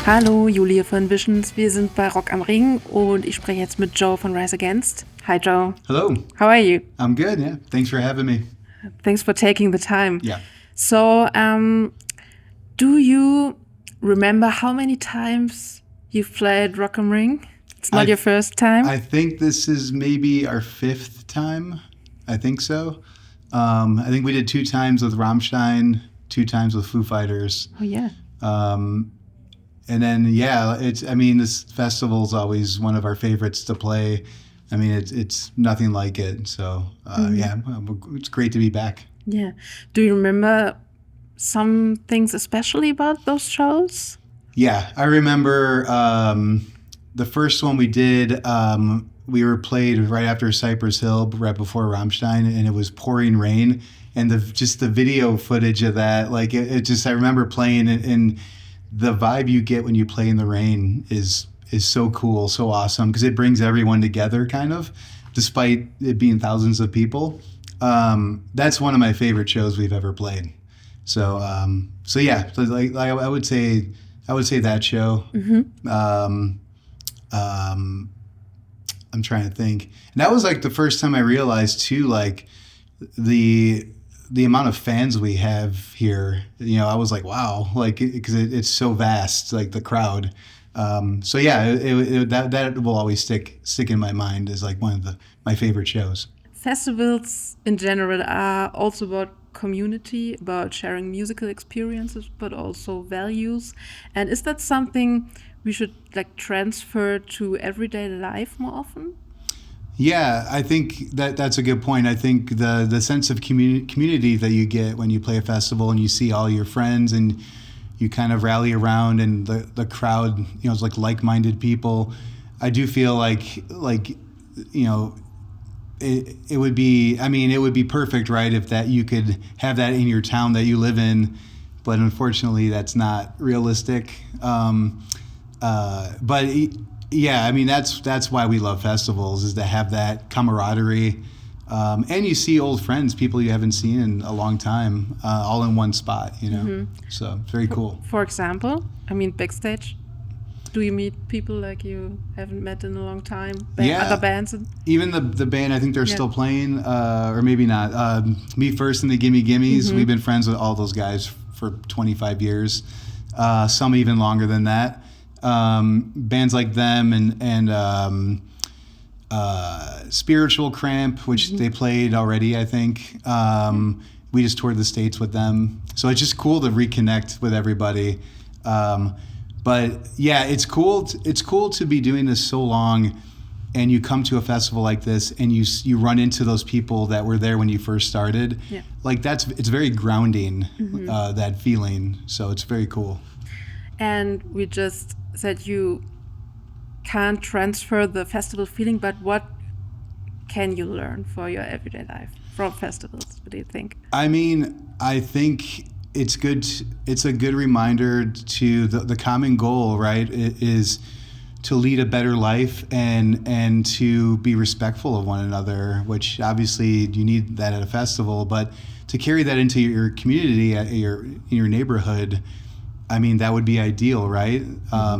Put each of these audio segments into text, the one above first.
Hallo, Julia von Visions. Wir sind bei Rock am Ring und ich spreche jetzt mit Joe von Rise-Against. Hi, Joe. Hello. How are you? I'm good, yeah. Thanks for having me. Thanks for taking the time. Yeah. So, do you remember how many times you've played Rock am Ring? It's not your first time? I think this is maybe our 5th time. I think so. I think we did 2 times with Rammstein, 2 times with Foo Fighters. Oh, yeah. And then, this festival is always one of our favorites to play. I mean, it's nothing like it. So, it's great to be back. Yeah. Do you remember some things especially about those shows? Yeah, I remember the first one we did, we were played right after Cypress Hill, right before Rammstein, and it was pouring rain. And the video footage of that, like I remember playing it, and the vibe you get when you play in the rain is so cool, so awesome, because it brings everyone together, kind of, despite it being thousands of people. That's one of my favorite shows we've ever played. So yeah, like I would say that show. Mm-hmm. I'm trying to think, and that was like the first time I realized too, like the amount of fans we have here. You know, I was like, wow, like because it's so vast, like the crowd. So yeah, that will always stick in my mind as like one of my favorite shows. Festivals in general are also about community, about sharing musical experiences, but also values. And is that something we should like transfer to everyday life more often? Yeah, I think that's a good point. I think the sense of community that you get when you play a festival and you see all your friends and you kind of rally around, and the crowd, you know, is like-minded people. I do feel like you know, it would be perfect, right, if that you could have that in your town that you live in, but unfortunately that's not realistic. But yeah, I mean that's why we love festivals, is to have that camaraderie, and you see old friends, people you haven't seen in a long time, all in one spot, you know. Mm-hmm. So it's very cool. For example, I mean, backstage, do you meet people like you haven't met in a long time? Other bands? Even the band, I think they're still playing, or maybe not. Me First and the Gimme Gimmes, mm-hmm. We've been friends with all those guys for 25 years, some even longer than that. Bands like them and Spiritual Cramp, which mm-hmm. they played already, I think. We just toured the States with them. So it's just cool to reconnect with everybody. But yeah, it's cool to be doing this so long, and you come to a festival like this and you run into those people that were there when you first started. Yeah. Like it's very grounding, mm-hmm. That feeling. So it's very cool. And we just said you can't transfer the festival feeling, but what can you learn for your everyday life from festivals? What do you think? I mean, I think it's good. It's a good reminder to the common goal, right? It is to lead a better life and to be respectful of one another, which obviously you need that at a festival, but to carry that into your community, in your neighborhood, I mean, that would be ideal, right?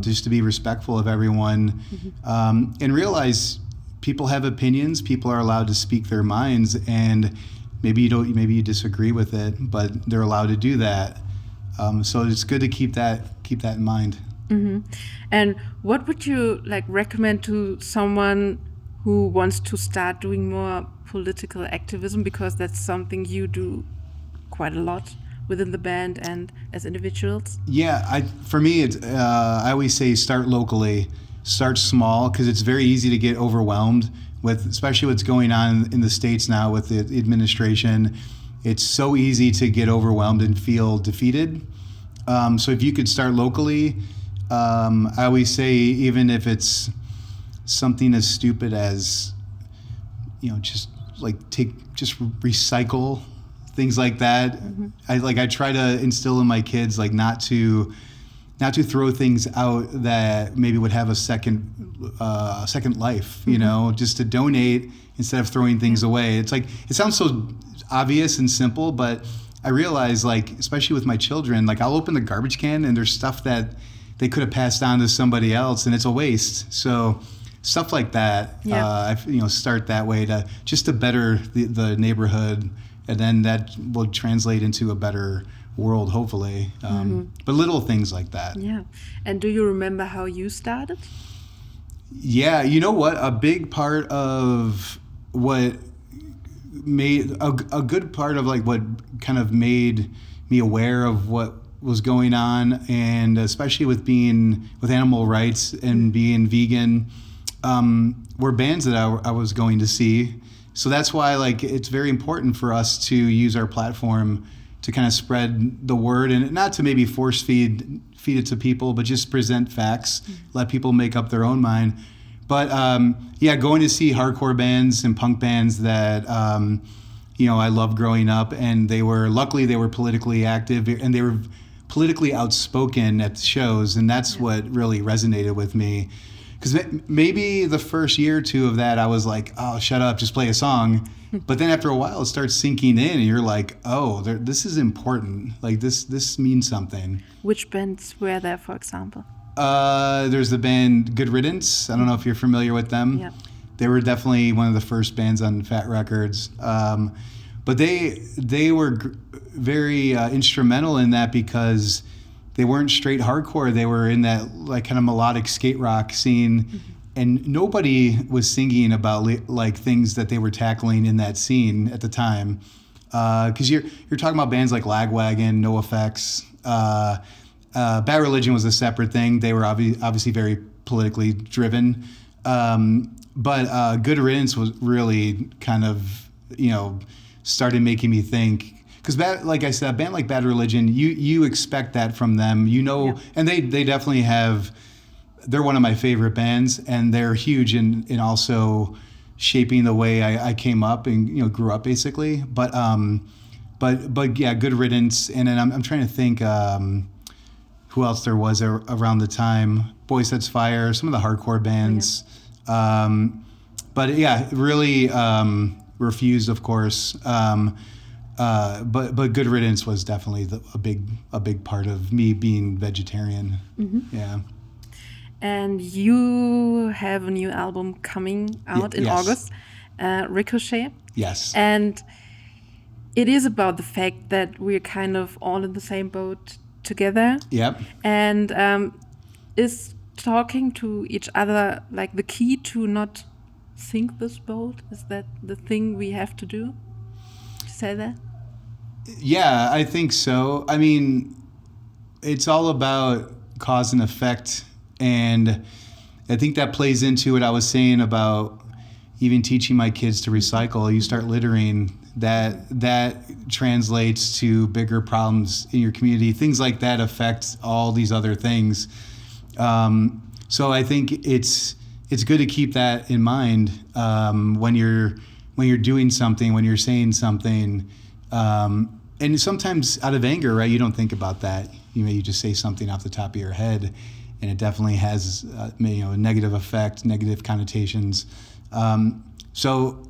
Just to be respectful of everyone, mm-hmm. And realize people have opinions. People are allowed to speak their minds, and maybe you disagree with it, but they're allowed to do that. So it's good to keep that in mind. Mm-hmm. And what would you recommend to someone who wants to start doing more political activism, because that's something you do quite a lot within the band and as individuals? Yeah, for me, it's I always say start locally, start small, because it's very easy to get overwhelmed with, especially what's going on in the States now with the administration. It's so easy to get overwhelmed and feel defeated. So if you could start locally, I always say, even if it's something as stupid as, you know, just recycle, things like that. Mm-hmm. I try to instill in my kids not to throw things out that maybe would have a second life, you mm-hmm. know, just to donate instead of throwing things away. It's it sounds so obvious and simple, but I realize, especially with my children, I'll open the garbage can and there's stuff that they could have passed on to somebody else, and it's a waste. So stuff like that, start that way to better the neighborhood, and then that will translate into a better world, hopefully. But little things like that. Yeah. And do you remember how you started? Yeah, you know what? A big part of what made a good part of like what kind of made me aware of what was going on, and especially with animal rights and being vegan, were bands that I was going to see. So that's why like it's very important for us to use our platform to kind of spread the word, and not to maybe force feed it to people, but just present facts, let people make up their own mind. But going to see hardcore bands and punk bands that I loved growing up, and they were politically active, and they were politically outspoken at the shows, and that's what really resonated with me. Because maybe the first year or two of that, I was like, oh, shut up, just play a song. But then after a while, it starts sinking in, and you're like, oh, this is important. Like, this means something. Which bands were there, for example? There's the band Good Riddance. I don't know if you're familiar with them. Yeah. They were definitely one of the first bands on Fat Records. But they were very instrumental in that, because they weren't straight hardcore. They were in that like kind of melodic skate rock scene, and nobody was singing about like things that they were tackling in that scene at the time. Because you're talking about bands like Lagwagon, NoFX, Bad Religion was a separate thing. They were obviously very politically driven, but Good Riddance was really kind of started making me think. Because, like I said, a band like Bad Religion, you expect that from them, and they definitely have. They're one of my favorite bands, and they're huge in also shaping the way I came up and grew up basically. But yeah, Good Riddance, and then I'm trying to think who else there was around the time. Boys Sets Fire, some of the hardcore bands, but yeah, really Refused, of course. But Good Riddance was definitely a big part of me being vegetarian. Yeah. And you have a new album coming out in August, Ricochet. Yes. And it is about the fact that we're kind of all in the same boat together. Yep. And is talking to each other like the key to not sink this boat? Is that the thing we have to do? To say that? Yeah, I think so. I mean, it's all about cause and effect, and I think that plays into what I was saying about even teaching my kids to recycle. You start littering, that translates to bigger problems in your community. Things like that affect all these other things. So I think it's good to keep that in mind when you're doing something, when you're saying something. And sometimes out of anger, right? You don't think about that. You just say something off the top of your head, and it definitely has a negative effect, negative connotations. So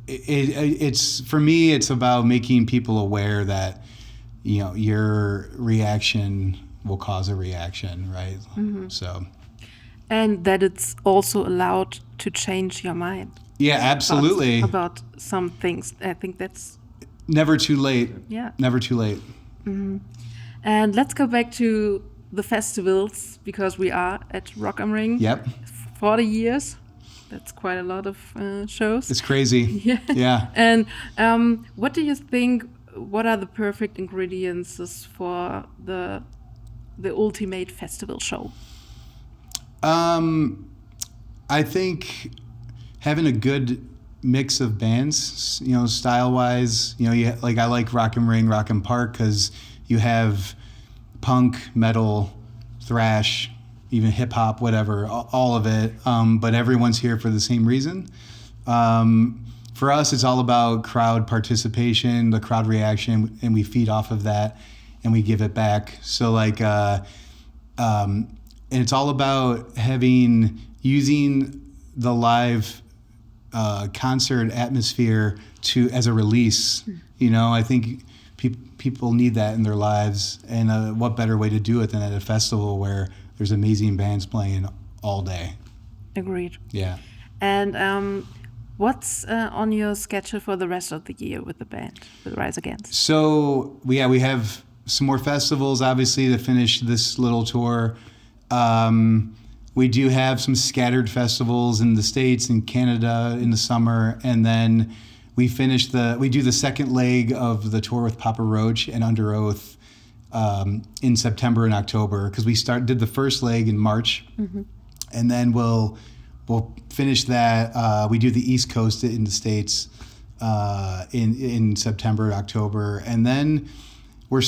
it's for me, it's about making people aware that your reaction will cause a reaction, right? Mm-hmm. So, and that it's also allowed to change your mind. Yeah, absolutely. About some things. I think that's never too late. Yeah. Never too late. Mm-hmm. And let's go back to the festivals, because we are at Rock am Ring. Yep. 40 years. That's quite a lot of shows. It's crazy. Yeah. Yeah. And what do you think? What are the perfect ingredients for the ultimate festival show? I think having a good mix of bands, style-wise. I like Rock am Ring, Rock am Park, because you have punk, metal, thrash, even hip hop, whatever, all of it. But everyone's here for the same reason. For us, it's all about crowd participation, the crowd reaction, and we feed off of that, and we give it back. So and it's all about using the live concert atmosphere as a release. I think people need that in their lives, and what better way to do it than at a festival where there's amazing bands playing all day. Agreed. Yeah. And what's on your schedule for the rest of the year with the band, with Rise Against? So we have some more festivals, obviously, to finish this little tour. We do have some scattered festivals in the States and Canada in the summer, and then we do the second leg of the tour with Papa Roach and Under Oath in September and October, because we did the first leg in March, and then we'll finish that. We do the East Coast in the States in September and October, and then we're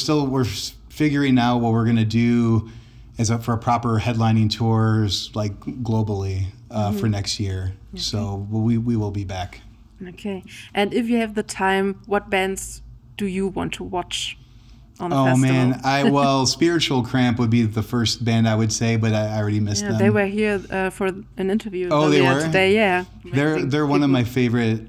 figuring out what we're gonna do for a proper headlining tours, like globally, for next year. Okay. So we will be back. Okay. And if you have the time, what bands do you want to watch on the festival? Oh man, Spiritual Cramp would be the first band I would say, but I already missed them. They were here for an interview. Oh, they were? Today, yeah. They're one of my favorite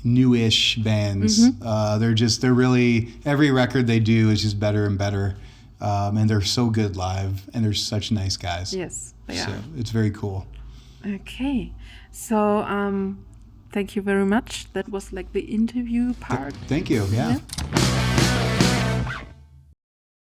newish bands. They're really, every record they do is just better and better. And they're so good live, and they're such nice guys. Yes, they are. So it's very cool. Okay, so thank you very much. That was like the interview part. Thank you. Yeah.